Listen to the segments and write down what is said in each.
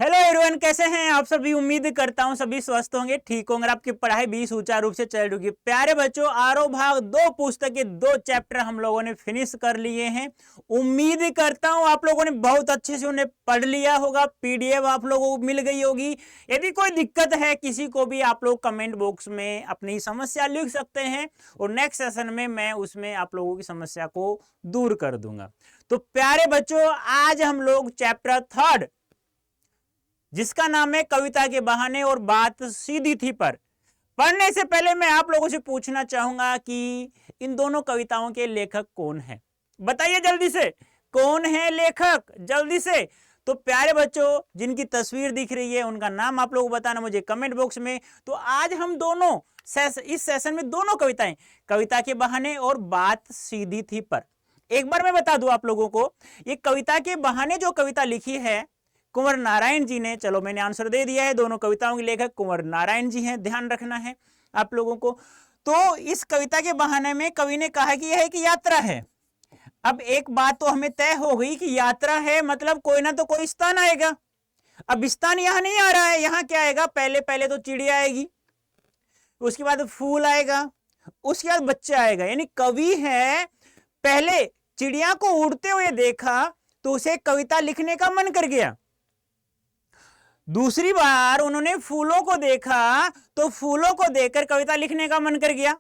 Hello everyone, कैसे हैं आप सभी। उम्मीद करता हूं सभी स्वस्थ होंगे, ठीक होंगे, आपकी पढ़ाई भी सुचारू रूप से चल रही होगी। प्यारे बच्चों, आरो भाग 2 पुस्तक के 2 चैप्टर हम लोगों ने फिनिश कर लिए हैं। उम्मीद करता हूं आप लोगों ने बहुत अच्छे से उन्हें पढ़ लिया होगा। पीडीएफ आप लोगों को मिल गई होगी। यदि कोई दिक्कत है किसी को भी, आप लोग कमेंट बॉक्स में अपनी समस्या लिख सकते हैं और नेक्स्ट सेशन में मैं उसमें आप लोगों की समस्या को दूर कर दूंगा। तो प्यारे बच्चों, आज हम लोग चैप्टर 3 जिसका नाम है कविता के बहाने और बात सीधी थी पर पढ़ने से पहले मैं आप लोगों से पूछना चाहूंगा कि इन दोनों कविताओं के लेखक कौन है। बताइए जल्दी से, कौन है लेखक, जल्दी से। तो प्यारे बच्चों, जिनकी तस्वीर दिख रही है उनका नाम आप लोग बताना मुझे कमेंट बॉक्स में। तो आज हम दोनों इस सेशन में दोनों कविताएं, कविता के बहाने और बात सीधी थी पर, एक बार मैं बता दूं आप लोगों को, ये कविता के बहाने जो कविता लिखी है कुंवर नारायण जी ने, चलो मैंने आंसर दे दिया है, दोनों कविताओं के लेखक कुंवर नारायण जी हैं, ध्यान रखना है आप लोगों को। तो इस कविता के बहाने में कवि ने कहा कि यह एक यात्रा है। अब एक बात तो हमें तय हो गई कि यात्रा है मतलब कोई ना तो कोई स्थान आएगा। अब स्थान यहां नहीं आ रहा है, यहां क्या आएगा, पहले पहले तो चिड़िया आएगी, उसके बाद फूल आएगा, उसके बाद बच्चा आएगा। यानी कवि है, पहले चिड़िया को उड़ते हुए देखा तो उसे कविता लिखने का मन कर गया। दूसरी बार उन्होंने फूलों को देखा तो फूलों को देखकर कविता लिखने का मन कर गया।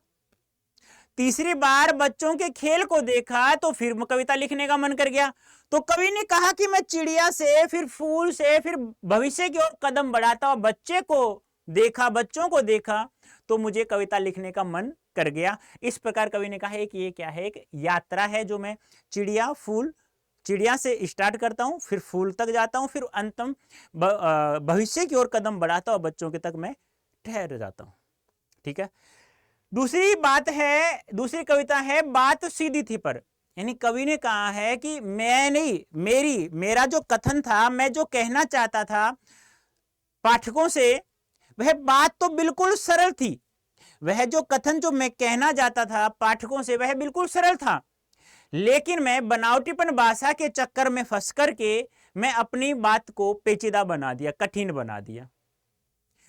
तीसरी बार बच्चों के खेल को देखा तो फिर कविता लिखने का मन कर गया। तो कवि ने कहा कि मैं चिड़िया से, फिर फूल से, फिर भविष्य की ओर कदम बढ़ाता हुआ बच्चों को देखा तो मुझे कविता लिखने का मन कर गया। इस प्रकार कवि ने कहा कि ये क्या है, एक यात्रा है जो मैं चिड़िया से स्टार्ट करता हूं, फिर फूल तक जाता हूं, फिर अंतम भविष्य की ओर कदम बढ़ाता हूं, बच्चों के तक मैं ठहर जाता हूं। ठीक है। दूसरी कविता है बात सीधी थी पर, यानी कवि ने कहा है कि मेरा जो कथन था, मैं जो कहना चाहता था पाठकों से, वह बात तो बिल्कुल सरल थी। वह जो कथन जो मैं कहना चाहता था पाठकों से वह बिल्कुल सरल था, लेकिन मैं बनावटीपन भाषा के चक्कर में फंस करके मैं अपनी बात को पेचीदा बना दिया, कठिन बना दिया।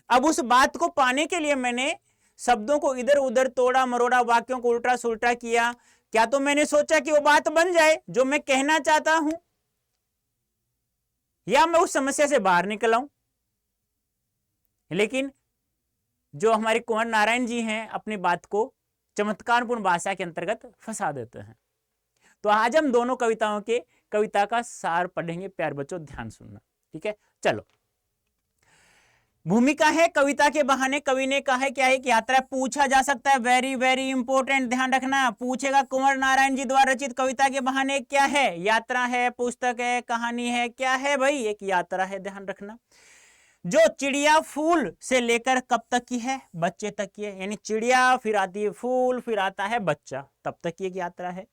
अब उस बात को पाने के लिए मैंने शब्दों को इधर उधर तोड़ा मरोड़ा, वाक्यों को उल्टा सुल्टा किया। क्या तो मैंने सोचा कि वो बात बन जाए जो मैं कहना चाहता हूं, या मैं उस समस्या से बाहर निकल आऊं। लेकिन जो हमारे कुंवर नारायण जी हैं अपनी बात को चमत्कारपूर्ण भाषा के अंतर्गत फंसा देते हैं। तो आज हम दोनों कविता का सार पढ़ेंगे। प्यार बच्चों ध्यान सुनना, ठीक है। चलो, भूमिका है कविता के बहाने। कवि ने कहा है क्या है कि यात्रा पूछा जा सकता है, वेरी वेरी इंपॉर्टेंट, ध्यान रखना। पूछेगा कुंवर नारायण जी द्वारा रचित कविता के बहाने क्या है, यात्रा है, पुस्तक है, कहानी है, क्या है भाई, एक यात्रा है, ध्यान रखना। जो चिड़िया फूल से लेकर कब तक की है, बच्चे तक की है। यानी चिड़िया, फिर आती है फूल, फिर आता है बच्चा, तब तक की एक यात्रा है।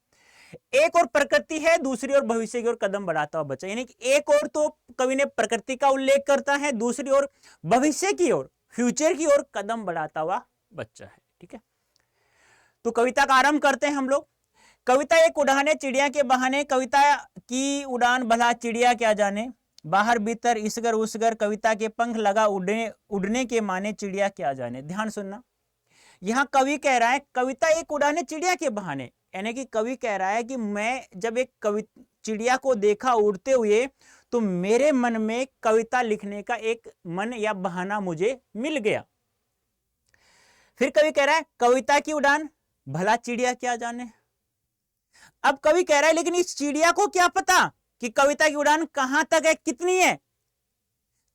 एक और प्रकृति है, दूसरी ओर भविष्य की ओर कदम बढ़ाता हुआ बच्चा। यानी कि एक और तो कवि ने प्रकृति का उल्लेख करता है, दूसरी ओर भविष्य की ओर, फ्यूचर की ओर कदम बढ़ाता हुआ बच्चा है। ठीक है, तो कविता का आरंभ करते हैं हम लोग। कविता एक उड़ान है चिड़िया के बहाने। कविता की उड़ान भला चिड़िया क्या जाने, बाहर भीतर इसगर उसगर, कविता के पंख लगा उड़ने के माने चिड़िया क्या जाने। ध्यान सुनना, यहां कवि कह रहा है कविता एक उड़ान है चिड़िया के बहाने, यानी कि कवि कह रहा है कि मैं जब एक चिड़िया को देखा उड़ते हुए तो मेरे मन में कविता लिखने का एक मन या बहाना मुझे मिल गया। फिर कवि कह रहा है कविता की उड़ान भला चिड़िया क्या जाने। अब कवि कह रहा है लेकिन इस चिड़िया को क्या पता कि कविता की उड़ान कहां तक है, कितनी है।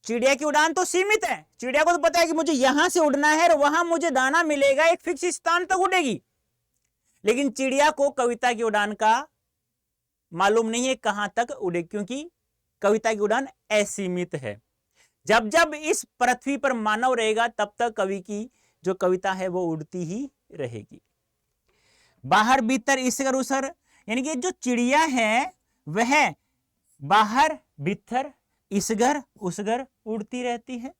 चिड़िया की उड़ान तो सीमित है, चिड़िया को तो पता है कि मुझे यहां से उड़ना है और वहां मुझे दाना मिलेगा, एक फिक्स स्थान तक उड़ेगी। लेकिन चिड़िया को कविता की उड़ान का मालूम नहीं है कहां तक उड़े, क्योंकि कविता की उड़ान असीमित है। जब जब इस पृथ्वी पर मानव रहेगा तब तक कवि की जो कविता है वो उड़ती ही रहेगी। बाहर भीतर इसगर उसर, यानी कि जो चिड़िया है वह बाहर भीतर इसगर उसगर उड़ती रहती है।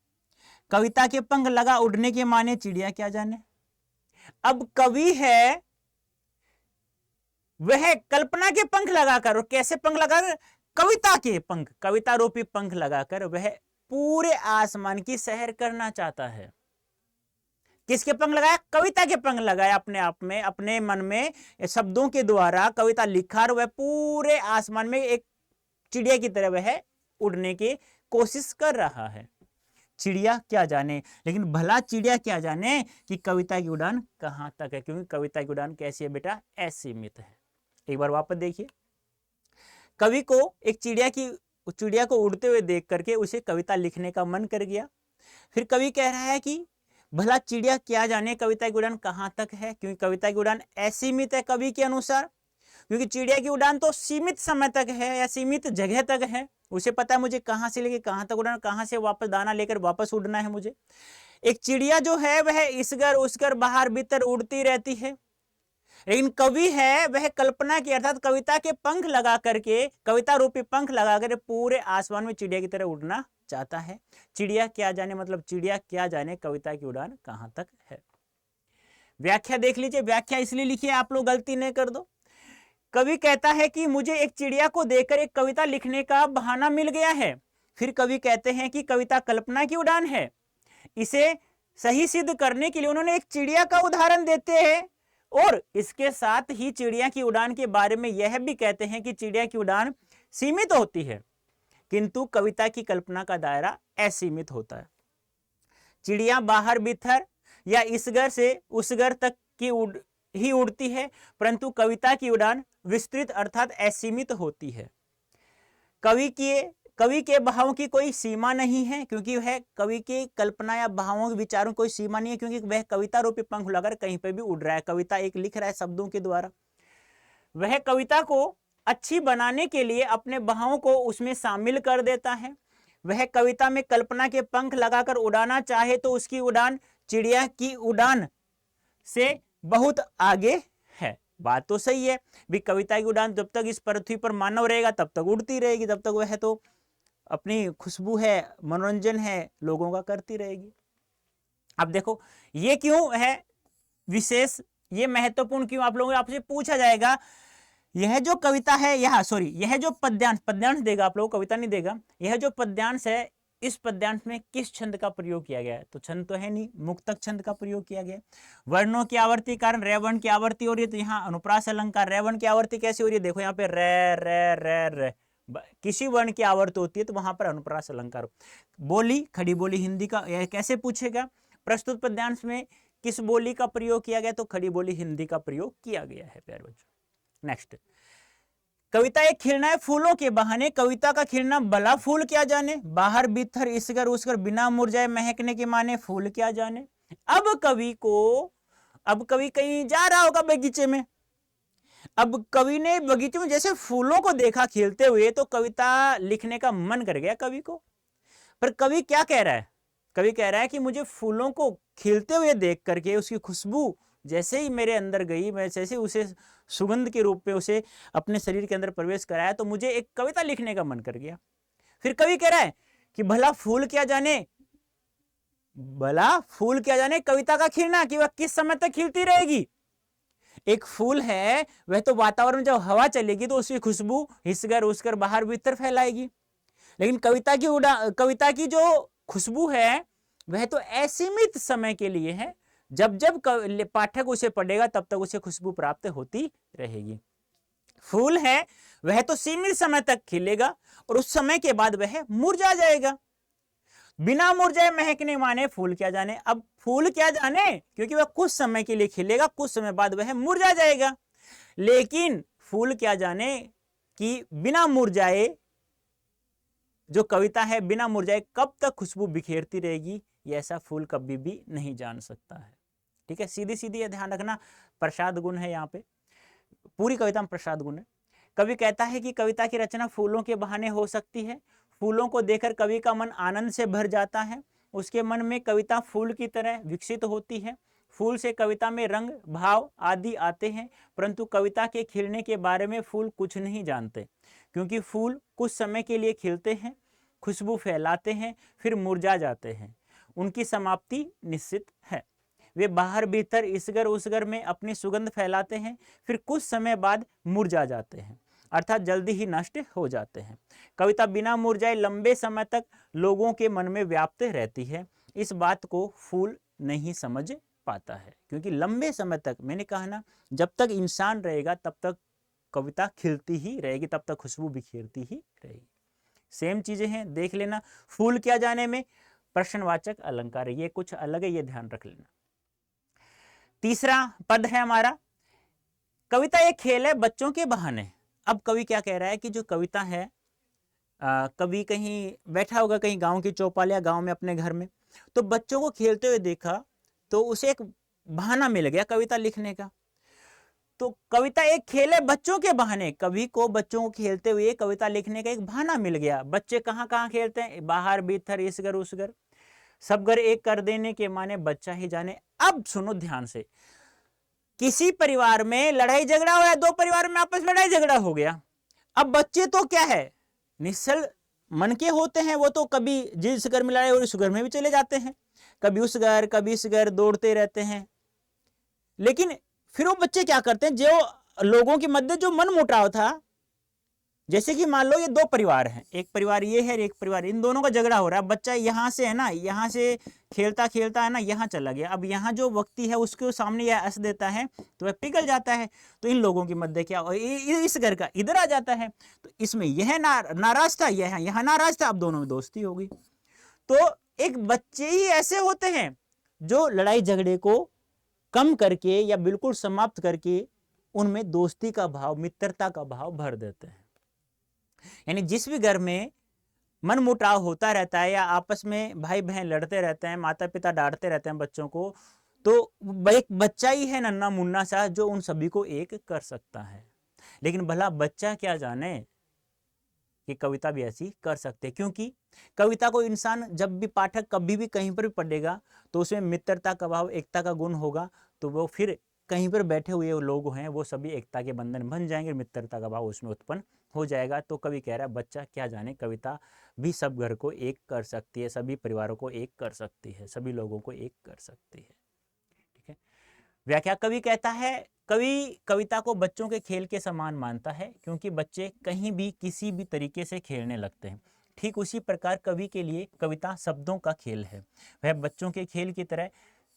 कविता के पंख लगा उड़ने के माने चिड़िया क्या जाने। अब कवि है वह कल्पना के पंख लगाकर, और कैसे पंख लगाकर, कविता के पंख, कविता रूपी पंख लगाकर वह पूरे आसमान की सैर करना चाहता है। किसके पंख लगाया? कविता के पंख लगाया अपने आप में, अपने मन में शब्दों के द्वारा कविता लिखा और वह पूरे आसमान में एक चिड़िया की तरह वह उड़ने की कोशिश कर रहा है। चिड़िया क्या जाने, लेकिन भला चिड़िया क्या जाने कि कविता की उड़ान कहां तक है, क्योंकि कविता की उड़ान कैसी है बेटा? असीमित है। एक बार वापस देखिए, कवि को एक चिड़िया को उड़ते हुए देख करके उसे कविता लिखने का मन कर गया। फिर कवि कह रहा है कि भला चिड़िया क्या जाने कविता की उड़ान कहां तक है, क्योंकि कविता की उड़ान असीमित है कवि के अनुसार। क्योंकि चिड़िया की उड़ान तो सीमित समय तक है या सीमित जगह तक है, उसे पता है मुझे कहां से लेके कहां तक उड़ना, कहां से वापस दाना लेकर वापस उड़ना है मुझे। एक चिड़िया जो है वह इस घर उस घर बाहर भीतर उड़ती रहती है, लेकिन कवि है वह कल्पना की अर्थात कविता के पंख लगा करके, कविता रूपी पंख लगा कर पूरे आसमान में चिड़िया की तरह उड़ना चाहता है। चिड़िया क्या जाने मतलब चिड़िया क्या जाने कविता की उड़ान कहां तक है। व्याख्या देख लीजिए, व्याख्या इसलिए लिखी है आप लोग गलती नहीं कर दो। कवि कहता है कि मुझे एक चिड़िया को देखकर एक कविता लिखने का बहाना मिल गया है। फिर कवि कहते हैं कि कविता कल्पना की उड़ान है। इसे सही सिद्ध करने के लिए उन्होंने एक चिड़िया का उदाहरण देते हैं और इसके साथ ही चिड़िया की उड़ान के बारे में यह भी कहते हैं कि चिड़िया की उड़ान सीमित होती है, किंतु कविता की कल्पना का दायरा असीमित होता है। चिड़िया बाहर भीतर या इस घर से उस घर तक की ही उड़ती है, परंतु कविता की उड़ान विस्तृत अर्थात असीमित होती है। कवि के भावों की कोई सीमा नहीं है, क्योंकि वह कवि की कल्पना या भावों के विचारों की कोई सीमा नहीं है, क्योंकि वह कविता रूपी पंख लगाकर कहीं पर भी उड़ रहा है। कविता एक लिख रहा है शब्दों के द्वारा, वह कविता को अच्छी बनाने के लिए अपने भावों को उसमें शामिल कर देता है। वह कविता में कल्पना के पंख लगाकर उड़ाना चाहे तो उसकी उड़ान चिड़िया की उड़ान से बहुत आगे है। बात तो सही है भी, कविता की उड़ान जब तक इस पृथ्वी पर मानव रहेगा तब तक उड़ती रहेगी, तब तक वह तो अपनी खुशबू है, मनोरंजन है, लोगों का करती रहेगी। अब देखो ये क्यों है विशेष, ये महत्वपूर्ण क्यों, आप लोगों से आपसे पूछा जाएगा। यह जो कविता है यह जो पद्यांश देगा आप लोग, कविता नहीं देगा। यह जो पद्यांश है, इस पद्यांश में किस छंद का प्रयोग किया गया है? तो छंद तो है नहीं, मुक्तक छंद का प्रयोग किया गया। वर्णों की आवर्ती कारण रेवण की आवर्ती हो रही है, तो यहाँ अनुप्रास अलंकार रेवण की आवर्ती कैसे हो रही है? देखो यहाँ पे रे रे रे रे, किसी वर्ण की आवर्त होती है तो वहां पर अनुप्रास अलंकार। बोली खड़ी बोली हिंदी का, यह कैसे पूछेगा? प्रस्तुत पद्यांश में किस बोली का प्रयोग किया गया? तो खड़ी बोली हिंदी का प्रयोग किया गया है प्यारे बच्चों। नेक्स्ट, कविता एक खिलना है फूलों के बहाने, कविता का खिलना भला फूल क्या जाने, बाहर भीतर इस घर उस घर बिना मुरझाए महकने के माने फूल क्या जाने। अब कवि कहीं जा रहा होगा बगीचे में, अब कवि ने बगीचे में जैसे फूलों को देखा खिलते हुए तो कविता लिखने का मन कर गया कवि को। पर कवि क्या कह रहा है? कवि कह रहा है कि मुझे फूलों को खिलते हुए देख करके उसकी खुशबू जैसे ही मेरे अंदर गई, मैं जैसे उसे सुगंध के रूप में उसे अपने शरीर के अंदर प्रवेश कराया तो मुझे एक कविता लिखने का मन कर गया। फिर कवि कह रहा है कि भला फूल क्या जाने, भला फूल क्या जाने कविता का खिलना, कि वह किस समय तक खिलती रहेगी। एक फूल है वह तो वातावरण में जब हवा चलेगी तो उसकी खुशबू इस घर उस घर बाहर भीतर फैलाएगी, लेकिन कविता की जो खुशबू है वह तो असीमित समय के लिए है। जब जब पाठक उसे पढ़ेगा तब तक उसे खुशबू प्राप्त होती रहेगी। फूल है वह तो सीमित समय तक खिलेगा और उस समय के बाद वह मुरझा जाएगा। बिना मुरझाए महकने माने फूल क्या जाने। अब फूल क्या जाने, क्योंकि वह कुछ समय के लिए खिलेगा, कुछ समय बाद वह मुरझा जाएगा। लेकिन फूल क्या जाने कि बिना मुरझाए जो कविता है बिना मुरझाए कब तक खुशबू बिखेरती रहेगी, ये ऐसा फूल कभी भी नहीं जान सकता है। ठीक है, सीधी सीधी ये ध्यान रखना, प्रसाद गुण है यहाँ पे, पूरी कविता में प्रसाद गुण है। कवि कहता है कि कविता की रचना फूलों के बहाने हो सकती है। फूलों को देखकर कवि का मन आनंद से भर जाता है, उसके मन में कविता फूल की तरह विकसित होती है। फूल से कविता में रंग भाव आदि आते हैं, परंतु कविता के खिलने के बारे में फूल कुछ नहीं जानते, क्योंकि फूल कुछ समय के लिए खिलते हैं, खुशबू फैलाते हैं, फिर मुरझा जाते हैं, उनकी समाप्ति निश्चित है। वे बाहर भीतर इस घर उस घर में अपनी सुगंध फैलाते हैं, फिर कुछ समय बाद मुरझा जाते हैं। अर्थात जल्दी ही नष्ट हो जाते हैं। कविता बिना मुरझाए लंबे समय तक लोगों के मन में व्याप्त रहती है। इस बात को फूल नहीं समझ पाता है, क्योंकि लंबे समय तक, मैंने कहा ना, जब तक इंसान रहेगा तब तक कविता खिलती ही रहेगी, तब तक खुशबू बिखेरती ही रहेगी। सेम चीजें हैं, देख लेना। फूल क्या जाने में प्रश्नवाचक अलंकार है, ये कुछ अलग है, ये ध्यान रख लेना। तीसरा पद है हमारा, कविता एक खेल है बच्चों के बहाने। अब कवि क्या कह रहा है कि जो कविता है, कभी कहीं बैठा होगा, कहीं गांव की चौपाल या गांव में अपने घर में, तो बच्चों को खेलते हुए देखा, तो उसे एक बहाना मिल गया कविता लिखने का। तो कविता एक खेल है बच्चों के बहाने, कवि को बच्चों को खेलते हुए कविता लिखने का एक बहाना मिल गया। बच्चे कहाँ कहाँ खेलते हैं, बाहर भीतर, इस घर उस घर, सब घर एक कर देने के माने बच्चा ही जाने। अब सुनो ध्यान से, किसी परिवार में लड़ाई झगड़ा हो, या दो परिवार में आपस में लड़ाई झगड़ा हो गया। अब बच्चे तो क्या है, निश्चल मन के होते हैं, वो तो कभी जिस घर में लड़ाई हो उस घर में भी चले जाते हैं, कभी उस घर कभी इस घर, दौड़ते रहते हैं। लेकिन फिर वो बच्चे क्या करते हैं, जो लोगों के मध्य जो मन मुटाव था, जैसे कि मान लो ये दो परिवार हैं, एक परिवार ये है, एक परिवार, इन दोनों का झगड़ा हो रहा है। बच्चा यहाँ से है ना, यहाँ से खेलता खेलता है ना, यहाँ चला गया। अब यहाँ जो व्यक्ति है उसके सामने यह हंस देता है तो वह पिघल जाता है। तो इन लोगों के मध्य क्या, इस घर का इधर आ जाता है, तो इसमें यह नाराज था, यह यहाँ नाराज था, अब दोनों में दोस्ती हो गई। तो एक बच्चे ही ऐसे होते हैं जो लड़ाई झगड़े को कम करके या बिल्कुल समाप्त करके उनमें दोस्ती का भाव, मित्रता का भाव भर देते हैं। यानी जिस भी घर में मन मुटाव होता रहता है, या आपस में भाई बहन लड़ते रहते हैं, माता पिता डांटते रहते हैं बच्चों को, तो एक बच्चा ही है नन्ना मुन्ना सा जो उन सभी को एक कर सकता है। लेकिन भला बच्चा क्या जाने कि कविता भी ऐसी कर सकते, क्योंकि कविता को इंसान जब भी, पाठक कभी भी कहीं पर भी पढ़ेगा तो उसमें मित्रता का भाव, एकता का गुण होगा, तो वो फिर कहीं पर बैठे हुए लोग हैं वो सभी एकता के बंधन बन जाएंगे, मित्रता का भाव उसमें उत्पन्न हो जाएगा। तो कवि कह रहा है बच्चा क्या जाने, कविता भी सब घर को एक कर सकती है, सभी परिवारों को एक कर सकती है, सभी लोगों को एक कर सकती है। ठीक है। व्याख्या, कवि कहता है, कवि कविता को बच्चों के खेल के समान मानता है, क्योंकि बच्चे कहीं भी किसी भी तरीके से खेलने लगते हैं। ठीक उसी प्रकार कवि के लिए कविता शब्दों का खेल है। वह बच्चों के खेल की तरह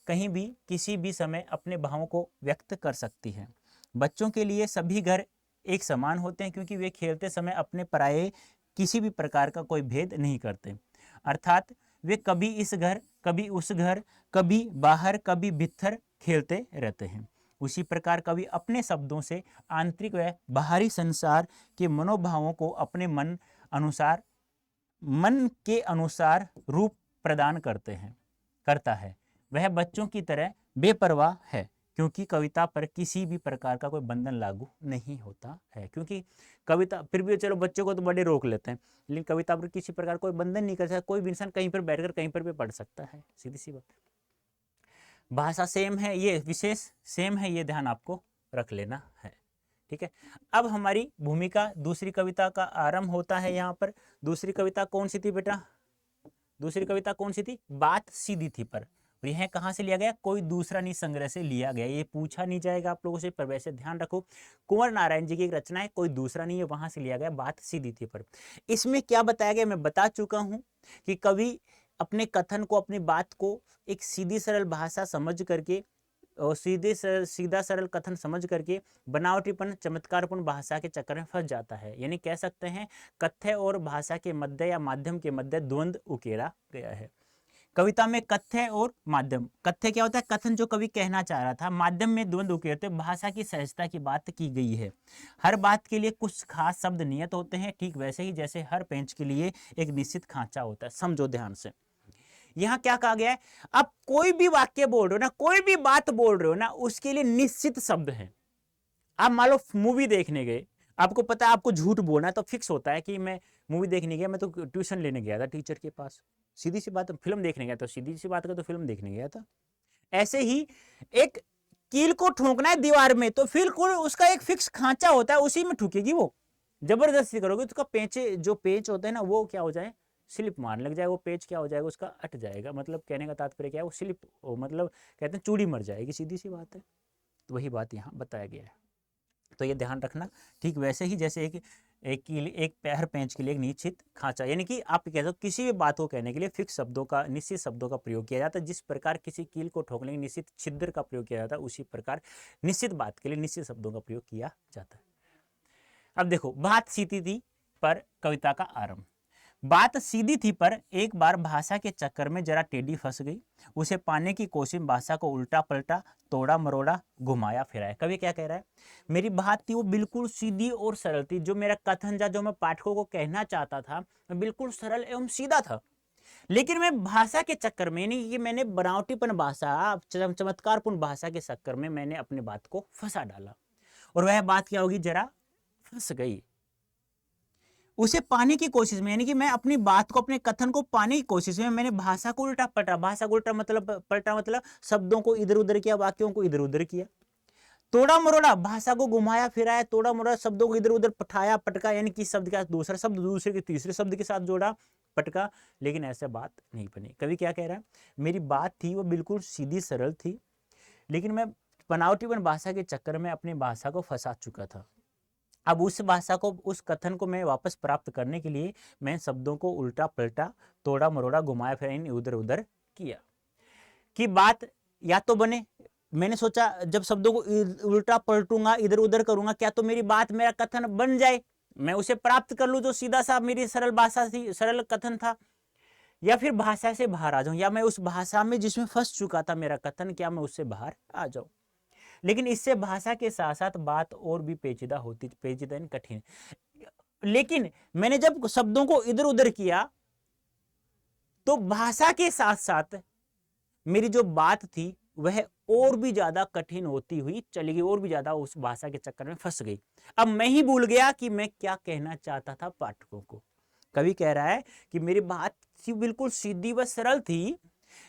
कहीं भी किसी भी समय अपने भावों को व्यक्त कर सकती है। बच्चों के लिए सभी घर एक समान होते हैं, क्योंकि वे खेलते समय अपने पराये किसी भी प्रकार का कोई भेद नहीं करते। अर्थात वे कभी इस घर, कभी उस घर, कभी बाहर, कभी भीतर खेलते रहते हैं। उसी प्रकार कवि अपने शब्दों से आंतरिक व बाहरी संसार के मनोभावों को अपने मन के अनुसार रूप प्रदान करता है। वह बच्चों की तरह बेपरवाह है, क्योंकि कविता पर किसी भी प्रकार का कोई बंधन लागू नहीं होता है। क्योंकि कविता, फिर भी चलो बच्चों को तो बड़े रोक लेते हैं, लेकिन कविता पर किसी प्रकार कोई बंधन नहीं कर सकता। कोई भी इंसान कहीं पर बैठकर कहीं पर भी पढ़ सकता है, सीधी सी बात। भाषा सेम है, ये विशेष सेम है, ये ध्यान आपको रख लेना है। ठीक है। अब हमारी भूमिका दूसरी कविता का आरंभ होता है। यहाँ पर दूसरी कविता कौन सी थी बेटा, दूसरी कविता कौन सी थी, बात सीधी थी पर। और यह कहाँ से लिया गया, कोई दूसरा नहीं संग्रह से लिया गया। ये पूछा नहीं जाएगा आप लोगों से, पर वैसे ध्यान रखो, कुंवर नारायण जी की एक रचना है, कोई दूसरा नहीं है, वहां से लिया गया, बात सीधी थी पर। इसमें क्या बताया गया, मैं बता चुका हूं कि कवि अपने कथन को, अपनी बात को एक सीधी सरल भाषा समझ करके और सीधा सरल कथन समझ करके बनावटीपन, चमत्कारपूर्ण भाषा के चक्कर में फंस जाता है। यानी कह सकते हैं कथ्य और भाषा के मध्य या माध्यम के मध्य द्वंद्व उकेरा गया है। कविता में कथ्य और माध्यम, कथ्य क्या होता है, कथन जो कवि कहना चाह रहा था, माध्यम में द्वंद्व उकेरते भाषा की सहजता की बात की गई है। हर बात के लिए कुछ खास शब्द नियत होते हैं, ठीक वैसे ही जैसे हर पेंच के लिए एक निश्चित खांचा होता है। समझो ध्यान से, यहां क्या कहा गया है, अब कोई भी वाक्य बोल रहे हो ना, कोई भी बात बोल रहे हो ना, उसके लिए निश्चित शब्द है। आप मान लो मूवी देखने गए, आपको पता है आपको झूठ बोलना है, तो फिक्स होता है कि मैं मूवी देखने गया, मैं तो ट्यूशन लेने गया था टीचर के पास, सीधी सी बात। फिल्म देखने गया तो सीधी सी बात, तो फिल्म देखने गया था। ऐसे ही एक कील को ठोकना है दीवार में, तो फिर उसका एक फिक्स खांचा होता है, उसी में ठुकेगी वो। जबरदस्ती करोगे तो उसका पेंचे, जो पेच होता है ना, वो क्या हो जाए, स्लिप मार लग जाए, वो पेज क्या हो जाएगा, उसका अट जाएगा। मतलब कहने का तात्पर्य क्या है, वो स्लिप, मतलब कहते हैं चूड़ी मर जाएगी, सीधी सी बात है। तो वही बात यहाँ बताया गया है। तो ये ध्यान रखना। ठीक वैसे ही जैसे एक पैर पेंच के लिए एक निश्चित खांचा, यानी कि आप कह सकते हो किसी भी बात को कहने के लिए फिक्स शब्दों का, निश्चित शब्दों का प्रयोग किया जाता है। जिस प्रकार किसी कील को ठोकने के निश्चित छिद्र का प्रयोग किया जाता है, उसी प्रकार निश्चित बात के लिए निश्चित शब्दों का प्रयोग किया जाता है। अब देखो, बात सीधी थी पर कविता का आरंभ। बात सीधी थी पर एक बार भाषा के चक्कर में जरा टेढ़ी फंस गई। उसे पाने की कोशिश, भाषा को उल्टा पलटा, तोड़ा मरोड़ा, घुमाया फिराया। कवि क्या कह रहा है, मेरी बात थी वो बिल्कुल सीधी और सरल थी। जो मेरा कथन था, जो मैं पाठकों को कहना चाहता था, मैं बिल्कुल सरल एवं सीधा था। लेकिन मैं भाषा के चक्कर में, नहीं कि मैंने बनावटीपन भाषा, चमत्कारपूर्ण भाषा के चक्कर में मैंने अपनी बात को फंसा डाला। और वह बात क्या होगी, जरा फंस गई। उसे पाने की कोशिश में, यानी कि मैं अपनी बात को, अपने कथन को पाने की कोशिश में मैंने भाषा को उल्टा पलटा। भाषा को उल्टा मतलब पलटा मतलब शब्दों को इधर उधर किया, वाक्यों को इधर उधर किया। तोड़ा मरोड़ा, भाषा को घुमाया फिराया, तोड़ा मरोड़ा, शब्दों को इधर उधर पठाया पटका, यानी कि शब्द का दूसरा शब्द दूसरे के तीसरे शब्द के साथ जोड़ा, पटका। लेकिन ऐसे बात नहीं बनी। कवि क्या कह रहा है, मेरी बात थी वो बिल्कुल सीधी सरल थी, लेकिन मैं बनावटीपन भाषा के चक्कर में अपनी भाषा को फंसा चुका था। अब उस भाषा को, उस कथन को मैं वापस प्राप्त करने के लिए मैं शब्दों को उल्टा पलटा, तोड़ा मरोड़ा, घुमाया फिराया, इधर उधर किया कि बात या तो बने। मैंने सोचा जब शब्दों को उल्टा पलटूंगा, इधर उधर करूंगा, क्या तो मेरी बात, मेरा कथन बन जाए, मैं उसे प्राप्त कर लूं जो सीधा सा मेरी सरल भाषा थी, सरल कथन था। या फिर भाषा से बाहर आ जाऊं, या मैं उस भाषा में जिसमें फंस चुका था मेरा कथन, क्या मैं उससे बाहर आ जाऊं। लेकिन इससे भाषा के साथ साथ बात और भी पेचीदा होती, पेचीदा यानी कठिन। लेकिन मैंने जब शब्दों को इधर उधर किया तो भाषा के साथ साथ मेरी जो बात थी वह और भी ज्यादा कठिन होती हुई चली गई, और भी ज्यादा उस भाषा के चक्कर में फंस गई। अब मैं ही भूल गया कि मैं क्या कहना चाहता था पाठकों को। कवि कह रहा है कि मेरी बात बिल्कुल सीधी व सरल थी,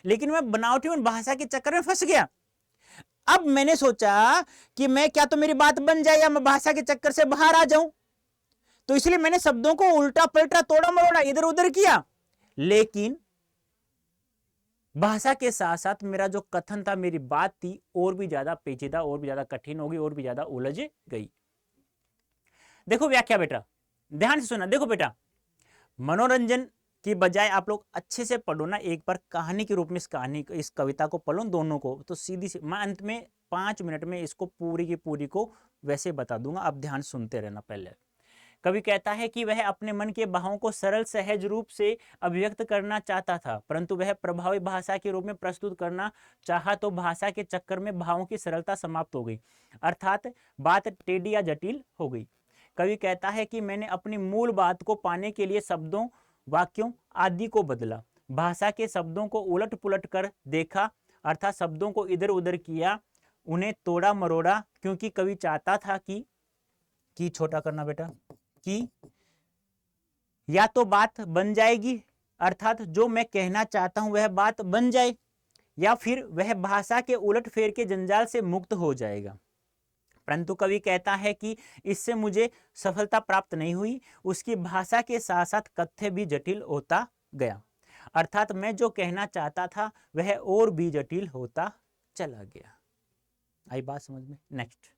लेकिन मैं बनावटी भाषा के चक्कर में फंस गया। अब मैंने सोचा कि मैं, क्या तो मेरी बात बन जाए, या मैं भाषा के चक्कर से बाहर आ जाऊं। तो इसलिए मैंने शब्दों को उल्टा पलटा, तोड़ा मरोड़ा, इधर उधर किया। लेकिन भाषा के साथ साथ मेरा जो कथन था, मेरी बात थी, और भी ज्यादा पेचीदा, और भी ज्यादा कठिन हो गई, और भी ज्यादा उलझ गई। देखो व्याख्या बेटा, ध्यान से सुना। देखो बेटा, मनोरंजन की बजाय आप लोग अच्छे से पढ़ो ना, एक बार कहानी के रूप में इस कविता को पढ़ो दोनों को, तो सीधी सी मैं अंत में 5 मिनट में इसको पूरी की पूरी को वैसे बता दूंगा। आप ध्यान सुनते रहना। पहले कवि कहता है कि वह अपने मन के भावों को सरल सहज रूप से अभिव्यक्त करना चाहता था, परंतु वह प्रभावी भाषा के रूप में प्रस्तुत करना चाहा तो भाषा के चक्कर में भावों की सरलता समाप्त हो गई, अर्थात बात टेढ़ी या जटिल हो गई। कवि कहता है कि मैंने अपनी मूल बात को पाने के लिए शब्दों, वाक्यों आदि को बदला, भाषा के शब्दों को उलट पुलट कर देखा, अर्थात शब्दों को इधर उधर किया, उन्हें तोड़ा मरोड़ा, क्योंकि कवि चाहता था कि छोटा करना बेटा, कि या तो बात बन जाएगी, अर्थात जो मैं कहना चाहता हूं वह बात बन जाए, या फिर वह भाषा के उलट फेर के जंजाल से मुक्त हो जाएगा। परंतु कवि कहता है कि इससे मुझे सफलता प्राप्त नहीं हुई, उसकी भाषा के साथ साथ कथ्य भी जटिल होता गया, अर्थात मैं जो कहना चाहता था वह और भी जटिल होता चला गया। आई बात समझ में? नेक्स्ट,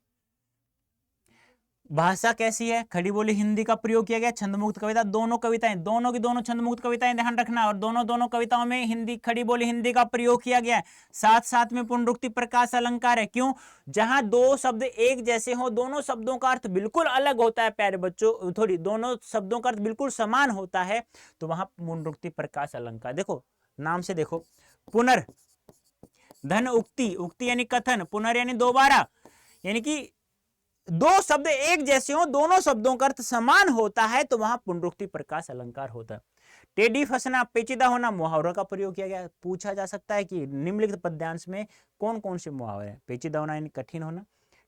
भाषा कैसी है? खड़ी बोली हिंदी का प्रयोग किया गया। छंदमुक्त कविता, दोनों कविताएं, दोनों की दोनों छंदमुक्त कविताएं, ध्यान रखना। और दोनों कविताओं में हिंदी, खड़ी बोली हिंदी का प्रयोग किया गया है। साथ साथ में पुनरुक्ति, प्रकाश अलंकार है। क्यों? जहां दो शब्द एक जैसे हो, दोनों शब्दों का अर्थ बिल्कुल अलग होता है प्यारे बच्चों, थोड़ी दोनों शब्दों का अर्थ बिल्कुल समान होता है, तो वहां पुनरुक्ति, प्रकाश अलंकार। देखो नाम से देखो, पुनर धन उक्ति, उक्ति यानी कथन, पुनर यानी दोबारा, यानी कि दो शब्द एक जैसे हो, दोनों शब्दों का अर्थ समान होता है, तो वहां पुनरुक्ति, प्रकाश अलंकार होता है। टेढ़ी फंसना, पेचीदा होना, मुहावरों का प्रयोग किया गया। पूछा जा सकता है कि निम्नलिखित पद्यांश में कौन कौन से मुहावरे हैं? पेचीदा होना यानी कठिन होना,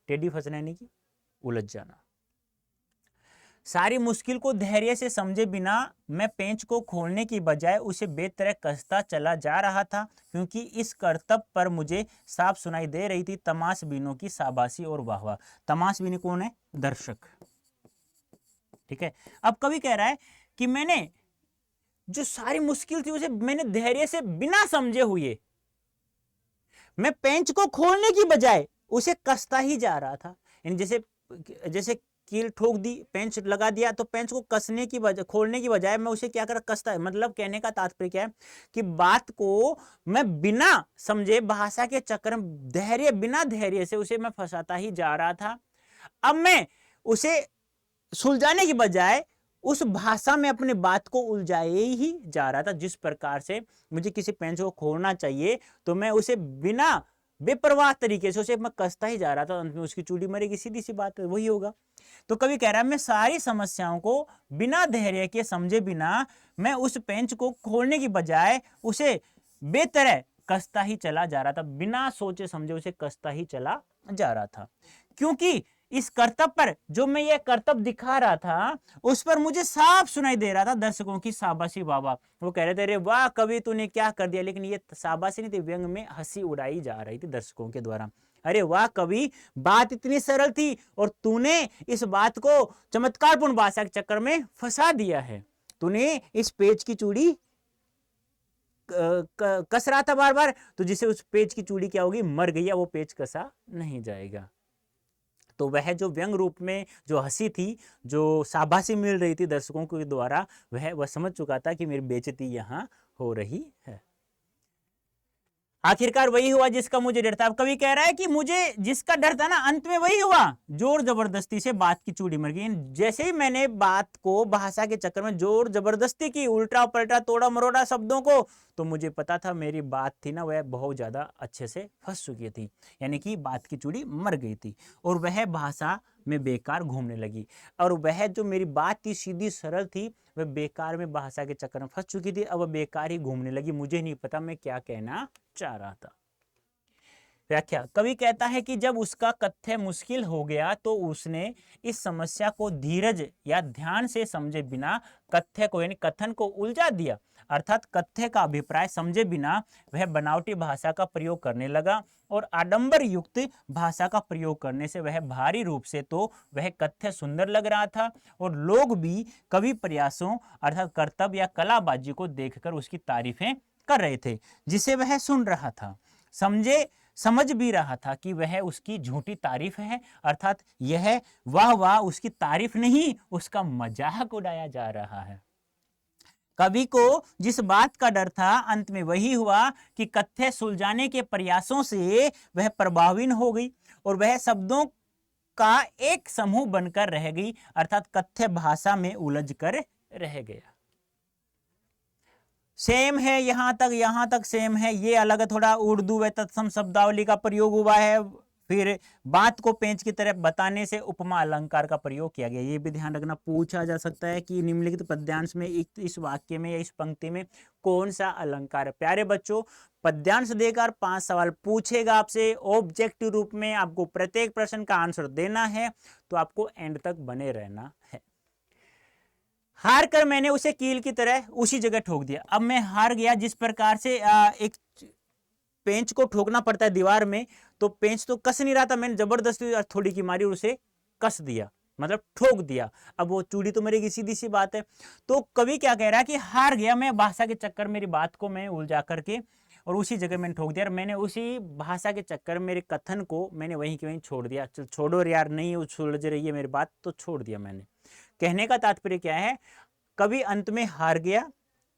टेढ़ी फंसना यानी कि उलझ जाना। सारी मुश्किल को धैर्य से समझे बिना मैं पेंच को खोलने की बजाय उसे बेतरह कसता चला जा रहा था, क्योंकि इस कर्तव्य पर मुझे साफ सुनाई दे रही थी तमाशबीनों की शाबाशी और वाहवाह। तमाशबीन कौन है? दर्शक। ठीक है। अब कवि कह रहा है कि मैंने जो सारी मुश्किल थी उसे मैंने धैर्य से बिना समझे हुए, मैं पेंच को खोलने की बजाय उसे कसता ही जा रहा था। जैसे जैसे कील ठोक दी, पेंच लगा दिया, तो पेंच को कसने की बजाय, खोलने की बजाय मैं उसे क्या कर कसता है। मतलब कहने का तात्पर्य क्या है कि बात को मैं बिना समझे भाषा के चक्कर में बिना धैर्य से उसे मैं फंसाता ही जा रहा था। अब मैं उसे सुलझाने की बजाय उस भाषा में अपने बात को उलझाए ही जा रहा था। जिस प्रकार से मुझे किसी पेंच को खोलना चाहिए तो मैं उसे बिना बेपरवाह तरीके से उसे मैं कसता ही जा रहा था, अंत में उसकी चूड़ी मरेगी। सीधी सी बात है, वही होगा। तो कवि कह रहा है मैं सारी समस्याओं को बिना धैर्य के समझे बिना मैं उस पेंच को खोलने की बजाय उसे बेतरह कसता ही चला जा रहा था, बिना सोचे समझे उसे कसता ही चला जा रहा था। क्योंकि इस कर्तव्य पर जो मैं ये कर्तव्य दिखा रहा था उस पर मुझे साफ सुनाई दे रहा था दर्शकों की शाबाशी। बाबा वो कह रहे थे अरे वाह कवि तूने क्या कर दिया, लेकिन ये शाबाशी नहीं थी, व्यंग में हंसी उड़ाई जा रही थी दर्शकों के द्वारा। अरे वाह कवि, बात इतनी सरल थी और तूने इस बात को चमत्कारपूर्ण भाषा के चक्कर में फंसा दिया है। तूने इस पेज की चूड़ी कस रहा था बार बार, तो जिसे उस पेज की चूड़ी क्या होगी, मर गई, वो पेज कसा नहीं जाएगा। तो वह जो व्यंग रूप में जो हंसी थी, जो शाबाशी मिल रही थी दर्शकों के द्वारा, वह समझ चुका था कि मेरी बेइज्जती यहां हो रही है। आखिरकार वही हुआ जिसका मुझे डर था। अब कवि कह रहा है कि मुझे जिसका डर था ना, अंत में वही हुआ, जोर जबरदस्ती से बात की चूड़ी मर गई। जैसे ही मैंने बात को भाषा के चक्कर में जोर जबरदस्ती की, उल्टा पलटा तोड़ा मरोड़ा शब्दों को, तो मुझे पता था मेरी बात थी ना वह बहुत ज्यादा अच्छे से फंस चुकी थी, यानी कि बात की चूड़ी मर गई थी और वह भाषा में बेकार घूमने लगी। और वह जो मेरी बात थी सीधी सरल थी, वह बेकार में भाषा के चक्कर में फंस चुकी थी। अब वह बेकार ही घूमने लगी, मुझे नहीं पता मैं क्या कहना चाह रहा था। व्याख्या, कवि कहता है कि जब उसका कथ्य मुश्किल हो गया तो उसने इस समस्या को धीरज या ध्यान से समझे बिना कथ्य को यानी कथन को उलझा दिया। अर्थात कथ्य का अभिप्राय समझे बिना वह बनावटी भाषा का प्रयोग करने लगा और आडंबर युक्त भाषा का प्रयोग करने से वह भारी रूप से तो वह कथ्य सुंदर लग रहा था और लोग भी कवि प्रयासों अर्थात कर्तव्य या कलाबाजी को देखकर उसकी तारीफें कर रहे थे, जिसे वह सुन रहा था। समझ भी रहा था कि वह उसकी झूठी तारीफ है, अर्थात यह वाह वाह उसकी तारीफ नहीं, उसका मजाक उड़ाया जा रहा है। कवि को जिस बात का डर था अंत में वही हुआ कि कथ्य सुलझाने के प्रयासों से वह प्रभावित हो गई और वह शब्दों का एक समूह बनकर रह गई, अर्थात कथ्य भाषा में उलझ कर रह गया। सेम है, यहां तक सेम है, ये अलग है थोड़ा। उर्दू व तत्सम शब्दावली का प्रयोग हुआ है, फिर बात को पेंच की तरह बताने से उपमा अलंकार का प्रयोग किया गया। ये भी ध्यान रखना, पूछा जा सकता है कि निम्नलिखित पद्यांश में इस वाक्य में या इस पंक्ति में कौन सा अलंकार है। प्यारे बच्चों, पद्यांश देकर 5 सवाल पूछेगा आपसे ऑब्जेक्टिव रूप में, आपको प्रत्येक प्रश्न का आंसर देना है, तो आपको एंड तक बने रहना है। हार कर मैंने उसे कील की तरह उसी जगह ठोक दिया। अब मैं हार गया। जिस प्रकार से एक पेंच को ठोकना पड़ता है दीवार में, तो पेंच तो कस नहीं रहा था, मैंने जबरदस्ती थोड़ी की मारी और उसे कस दिया, मतलब ठोक दिया। अब वो चूड़ी तो मेरी सीधी सी बात है। तो कवि क्या कह रहा है कि हार गया मैं भाषा के चक्कर, मेरी बात को मैं उलझा करके और उसी जगह मैंने ठोक दिया। और मैंने उसी भाषा के चक्कर मेरे कथन को मैंने वहीं के वहीं छोड़ दिया। चल छोड़ो यार, नहीं उलझ रही है मेरी बात, तो छोड़ दिया मैंने। कहने का तात्पर्य क्या है, कवि अंत में हार गया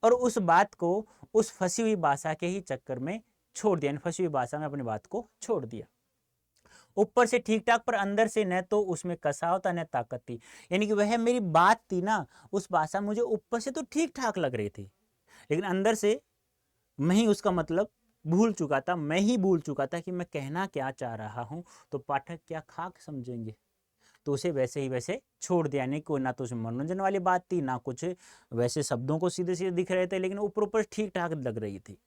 और उस बात को उस फंसी हुई भाषा के ही चक्कर में छोड़ दिया, फंसी हुई भाषा में अपनी बात को छोड़ दिया। ऊपर से ठीक ठाक पर अंदर से न तो उसमें कसाव था न ताकत थी, यानी कि वह मेरी बात थी ना, उस भाषा मुझे ऊपर से तो ठीक ठाक लग रही थी, लेकिन अंदर से मैं ही उसका मतलब भूल चुका था। मैं ही भूल चुका था कि मैं कहना क्या चाह रहा हूं, तो पाठक क्या खाक समझेंगे, तो उसे वैसे ही वैसे छोड़ दिया। नहीं कोई, ना तो उसमें मनोरंजन वाली बात थी, ना कुछ वैसे शब्दों को सीधे सीधे दिख रहे थे, लेकिन ऊपर ऊपर ठीक ठाक लग रही थी।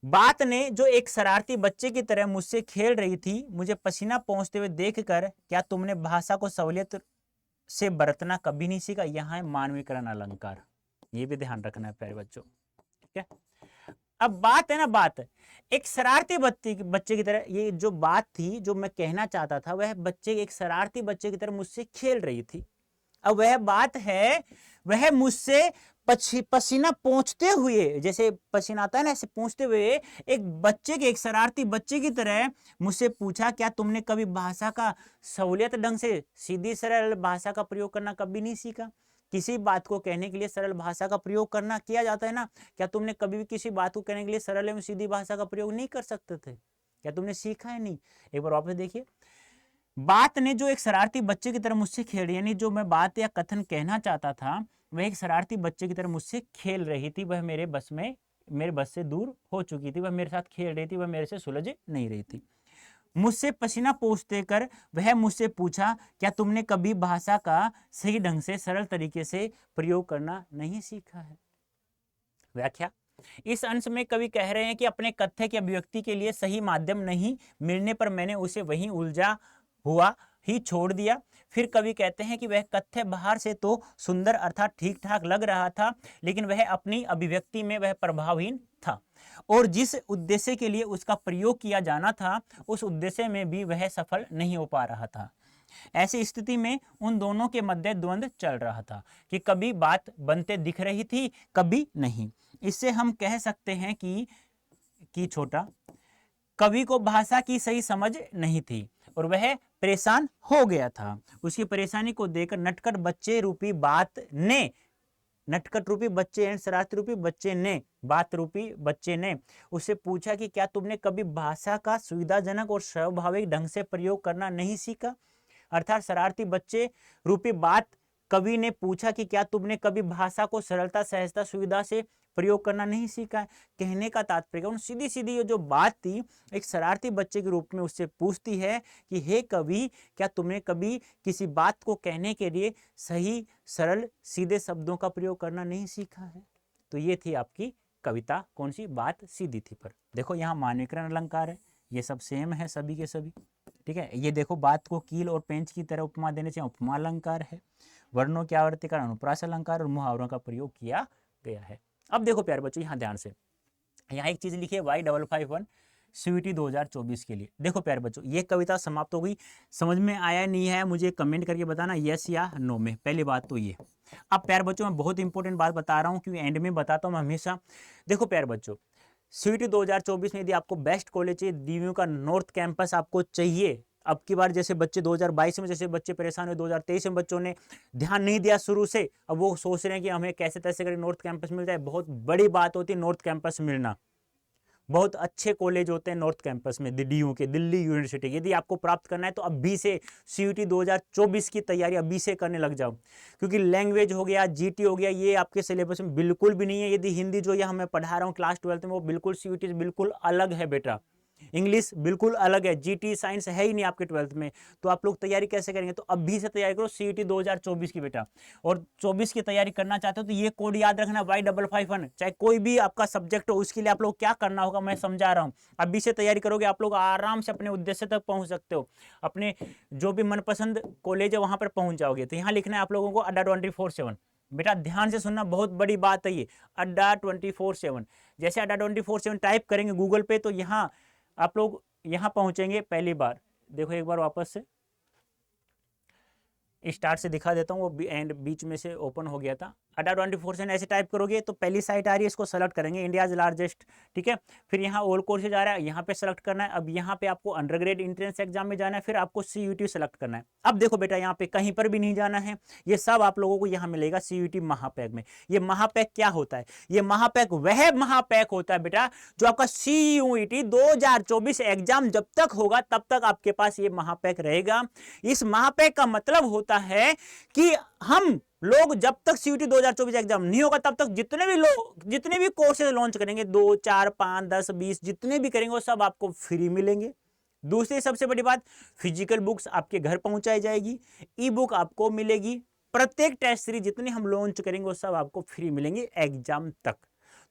बात ने जो एक शरारती बच्चे की तरह मुझसे खेल रही थी, मुझे पसीना पहुंचते हुए देखकर, क्या तुमने भाषा को सहूलियत से बरतना कभी नहीं सीखा। यहाँ है मानवीकरण अलंकार, ये भी ध्यान रखना है प्यारे बच्चों, ठीक है। अब बात है ना, बात एक शरारती बच्चे की तरह, ये जो बात थी जो मैं कहना चाहता था, वह बच्चे एक शरारती बच्चे की तरह मुझसे खेल रही थी। अब वह बात है, वह मुझसे पसीना पोंछते हुए, जैसे पसीना आता है ना, ऐसे पोंछते हुए एक बच्चे के, एक शरारती बच्चे की तरह मुझसे पूछा, क्या तुमने कभी भाषा का सहूलियत ढंग से सीधी सरल भाषा का प्रयोग करना कभी नहीं सीखा? किसी बात को कहने के लिए सरल भाषा का प्रयोग करना किया जाता है ना, क्या तुमने कभी भी किसी बात को कहने के लिए सरल एवं सीधी भाषा का प्रयोग नहीं कर सकते थे? क्या तुमने सीखा है? नहीं। एक बार वापस देखिए, बात ने जो एक शरारती बच्चे की तरह मुझसे खेल रही, यानी जो मैं बात या कथन कहना चाहता था वह एक शरारती बच्चे की तरह मुझसे खेल रही थी। वह मेरे बस से दूर हो चुकी थी, वह मेरे साथ खेल रही थी, वह मेरे से सुलझ नहीं रही थी। मुझसे पसीना पोंछते कर वह मुझसे पूछा, क्या तुमने कभी भाषा का सही ढंग से सरल तरीके से प्रयोग करना नहीं सीखा है? व्याख्या, इस अंश में कवि कह रहे हैं कि अपने कथ्य की अभिव्यक्ति के लिए सही माध्यम नहीं मिलने पर मैंने उसे वहीं उलझा हुआ ही छोड़ दिया। फिर कवि कहते हैं कि वह कथ्य बाहर से तो सुंदर अर्थात ठीक ठाक लग रहा था, लेकिन वह अपनी अभिव्यक्ति में वह प्रभावहीन था, और जिस उद्देश्य के लिए उसका प्रयोग किया जाना था उस उद्देश्य में भी वह सफल नहीं हो पा रहा था। ऐसी स्थिति में उन दोनों के मध्य द्वंद्व चल रहा था कि कभी बात बनते दिख रही थी, कभी नहीं। इससे हम कह सकते हैं कि छोटा कवि को भाषा की सही समझ नहीं थी और वह परेशान हो गया था। उसकी परेशानी को देखकर नटखट बच्चे रूपी बात ने, नटखट रूपी बच्चे एंड शरारती रूपी बच्चे ने, बात रूपी बच्चे ने उससे पूछा कि क्या तुमने कभी भाषा का सुविधाजनक और स्वाभाविक ढंग से प्रयोग करना नहीं सीखा? अर्थात शरारती बच्चे रूपी बात कवि ने पूछा कि क्या तुमने कभी भाषा को सरलता, सहजता, सुविधा से प्रयोग करना नहीं सीखा है? कहने का तात्पर्य सीधी सीधी ये जो बात थी एक शरारती बच्चे के रूप में उससे पूछती है कि हे कवि, क्या तुमने कभी किसी बात को कहने के लिए सही, सरल, सीधे शब्दों का प्रयोग करना नहीं सीखा है? तो ये थी आपकी कविता, कौन सी? बात सीधी थी पर। देखो यहाँ मानवीकरण अलंकार है, ये सब सेम है सभी के सभी, ठीक है। ये देखो, बात को कील और पेंच की तरह उपमा देने से उपमा अलंकार है। वर्णों की आवृत्ति का अनुप्रास अलंकार और मुहावरों का प्रयोग किया गया है। अब देखो प्यारे बच्चों, यहाँ ध्यान से, यहाँ एक चीज लिखी है Y551 CUET 2024 के लिए। देखो प्यारे बच्चों, ये कविता समाप्त हो गई। समझ में आया नहीं है मुझे कमेंट करके बताना, यस या नो में। पहली बात तो ये। अब प्यारे बच्चों, मैं बहुत इंपॉर्टेंट बात बता रहा हूँ क्योंकि एंड में बताता हूँ मैं हमेशा। देखो प्यारे बच्चों, CUET 2024 में यदि आपको बेस्ट कॉलेज चाहिए, DU का नॉर्थ कैंपस आपको चाहिए, अब की बार जैसे बच्चे 2022 में जैसे बच्चे परेशान हुए, 2023 में बच्चों ने ध्यान नहीं दिया शुरू से, अब वो सोच रहे हैं कि हमें कैसे तैसे करके नॉर्थ कैंपस मिल जाए। बहुत बड़ी बात होती है नॉर्थ कैंपस मिलना, बहुत अच्छे कॉलेज होते हैं नॉर्थ कैंपस में, DU के, दिल्ली यूनिवर्सिटी। यदि आपको प्राप्त करना है तो अभी से CUET 2024 की तैयारी अभी से करने लग जाओ, क्योंकि लैंग्वेज हो गया, GT हो गया, ये आपके सिलेबस में बिल्कुल भी नहीं है। यदि हिंदी जो यहाँ मैं पढ़ा रहा हूँ क्लास 12 में, वो बिल्कुल CUET बिल्कुल अलग है बेटा, इंग्लिश बिल्कुल अलग है, GT साइंस है ही नहीं आपके 12th में। तो आप लोग तैयारी कैसे करेंगे? तो अभी से तैयारी करो CUET 2024 की बेटा। और 24 की तैयारी करना चाहते हो तो ये कोड याद रखना, Y551, चाहे कोई भी आपका सब्जेक्ट हो, उसके लिए आप लोग क्या करना होगा मैं समझा रहा हूँ। अभी से तैयारी करोगे आप लोग आराम से अपने उद्देश्य तक पहुंच सकते हो, अपने जो भी मनपसंद कॉलेज है वहां पर पहुंच जाओगे। तो यहाँ लिखना है आप लोगों को अड्डा 24/7। बेटा ध्यान से सुनना, बहुत बड़ी बात है ये, अड्डा 24/7। जैसे अड्डा 24/7 टाइप करेंगे गूगल पे तो यहाँ आप लोग यहां पहुंचेंगे पहली बार। देखो एक बार वापस से स्टार्ट से दिखा देता हूँ, वो एंड बीच में से ओपन हो गया था। अड्डा 24/7 ऐसे टाइप करोगे तो पहली साइट आ रही है, इसको सेलेक्ट करेंगे, इंडियाज लार्जेस्ट, ठीक है। फिर यहाँ ऑल कोर्सेज आ रहा है, यहाँ पे सेलेक्ट करना है। अब यहाँ पे आपको अंडरग्रेड एंट्रेंस एग्जाम में जाना है, फिर आपको CUET सेलेक्ट करना है। अब देखो बेटा, यहाँ पे कहीं पर भी नहीं जाना है, ये सब आप लोगों को यहाँ मिलेगा CUET महापैक में। ये महापैक क्या होता है? ये महापैक वह महापैक होता है बेटा जो आपका CUET 2024 एग्जाम जब तक होगा तब तक आपके पास ये महापैक रहेगा। इस महापैक का मतलब होता है कि हम लोग जब तक CUET 2024 एग्जाम नहीं होगा तब तक जितने भी कोर्सेज लॉन्च करेंगे, 2, 4, 5, 10, 20 जितने भी करेंगे वो सब आपको फ्री मिलेंगे। दूसरी सबसे बड़ी बात, फिजिकल बुक्स आपके घर पहुंचाई जाएगी, ई बुक आपको मिलेगी, प्रत्येक टेस्ट सीरीज जितने हम लॉन्च करेंगे वो सब आपको फ्री मिलेंगे एग्जाम तक।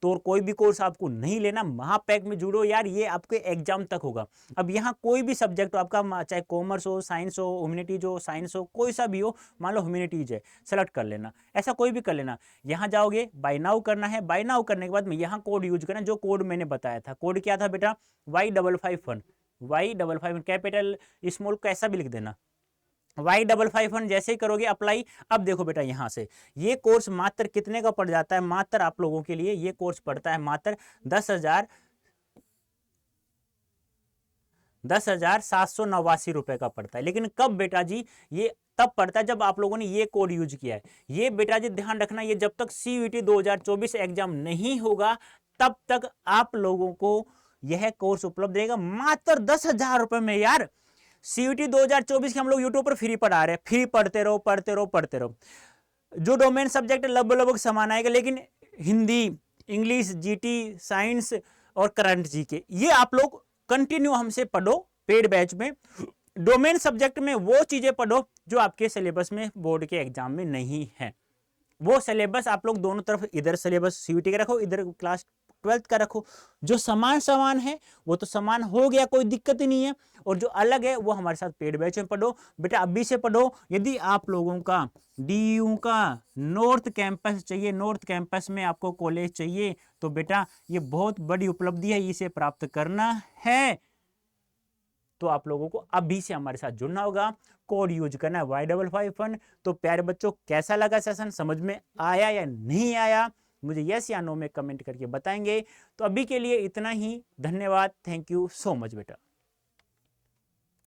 तो और कोई भी कोर्स आपको नहीं लेना, महापैक में जुड़ो यार, ये आपके एग्जाम तक होगा। अब यहाँ कोई भी सब्जेक्ट हो आपका, चाहे कॉमर्स हो, साइंस हो, ह्यूमैनिटीज हो, साइंस हो, कोई सा भी हो, मान लो ह्यूमैनिटीज है, सेलेक्ट कर लेना, ऐसा कोई भी कर लेना। यहाँ जाओगे, बाय नाउ करना है, बाय नाउ करने के बाद में यहाँ कोड यूज करना, जो कोड मैंने बताया था। कोड क्या था बेटा? Y551, Y551, कैपिटल स्मॉल कैसा भी लिख देना, Y551 जैसे ही करोगे अप्लाई। अब देखो बेटा यहां से ये कोर्स मात्र कितने का पड़ जाता है, मात्र आप लोगों के लिए ये कोर्स पड़ता है मात्र 10,789 रुपए का पड़ता है। लेकिन कब बेटा जी, ये तब पड़ता है जब आप लोगों ने ये कोड यूज किया है। ये बेटा जी ध्यान रखना, ये जब तक CUET 2024 एग्जाम नहीं होगा तब तक आप लोगों को यह कोर्स उपलब्ध रहेगा मात्र 10,000 रुपए में। यार CUET 2024 के हम लोग यूट्यूब पर फ्री पढ़ा रहे हैं, फ्री पढ़ते रहो पढ़ते रहो पढ़ते रहो। जो डोमेन सब्जेक्ट लगभग समान आएगा, लेकिन हिंदी, इंग्लिश, GT, साइंस और करंट GK ये आप लोग कंटिन्यू हमसे पढ़ो पेड बैच में। डोमेन सब्जेक्ट में वो चीजें पढ़ो जो आपके सिलेबस में बोर्ड के एग्जाम में नहीं है। वो सिलेबस आप लोग दोनों तरफ, इधर सिलेबस CUET का रखो, इधर क्लास 12th का रखो। जो समान है वो तो समान हो गया, कोई दिक्कत ही नहीं है। और जो अलग है वो हमारे साथ पेड बैच में पढ़ो बेटा, अभी से पढ़ो। यदि आप लोगों का DU का नॉर्थ कैंपस चाहिए, नॉर्थ कैंपस में आपको कॉलेज चाहिए, तो बेटा ये बहुत बड़ी उपलब्धि है, इसे प्राप्त करना है तो आप लोगों को अभी से हमारे साथ जुड़ना होगा, कोड यूज करना है Y551। तो प्यारे बच्चों, कैसा लगा सेशन, समझ में आया या नहीं आया, मुझे यस या नो में कमेंट करके बताएंगे। तो अभी के लिए इतना ही, धन्यवाद, थैंक यू सो मच बेटा।